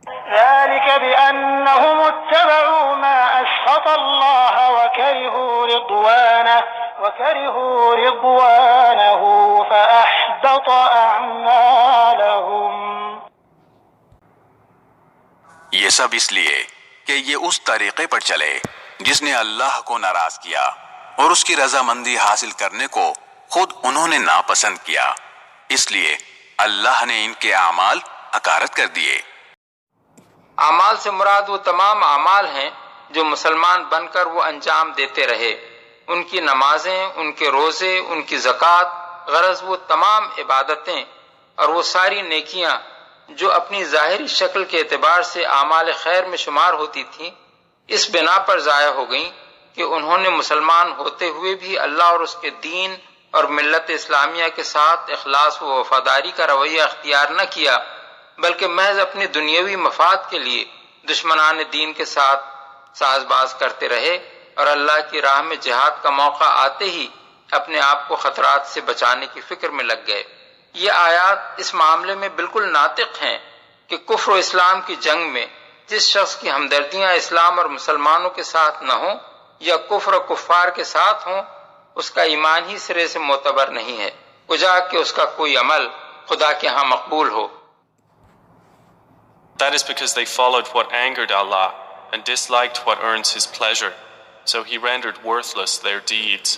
ذلك بأنهم اتبعوا ما أسخط الله وكرهوا رضوانه فأحبط أعمالهم. یہ سب اس لیے کہ یہ اس طریقے پر چلے جس نے اللہ کو ناراض کیا اور اس کی رضامندی حاصل کرنے کو خود انہوں نے ناپسند کیا، اس لیے اللہ نے ان کے اعمال حقارت کر دیے۔ اعمال سے مراد وہ تمام اعمال ہیں جو مسلمان بن کر وہ انجام دیتے رہے، ان کی نمازیں، ان کے روزے، ان کی زکوٰۃ، غرض وہ تمام عبادتیں اور وہ ساری نیکیاں جو اپنی ظاہری شکل کے اعتبار سے اعمال خیر میں شمار ہوتی تھیں، اس بنا پر ضائع ہو گئیں کہ انہوں نے مسلمان ہوتے ہوئے بھی اللہ اور اس کے دین اور ملت اسلامیہ کے ساتھ اخلاص و وفاداری کا رویہ اختیار نہ کیا، بلکہ محض اپنی دنیاوی مفاد کے لیے دشمنان دین کے ساتھ ساز باز کرتے رہے اور اللہ کی راہ میں جہاد کا موقع آتے ہی اپنے آپ کو خطرات سے بچانے کی فکر میں لگ گئے۔ یہ آیات اس معاملے میں بالکل ناطق ہیں کہ کفر و اسلام کی جنگ میں جس شخص کی ہمدردیاں اسلام اور مسلمانوں کے ساتھ نہ ہوں یا کفر و کفار کے ساتھ ہوں، اس کا ایمان ہی سرے سے معتبر نہیں ہے، کجا کہ اس کا کوئی عمل خدا کے ہاں مقبول ہو۔ That is because they followed what angered Allah and disliked what earns His pleasure, so He rendered worthless their deeds.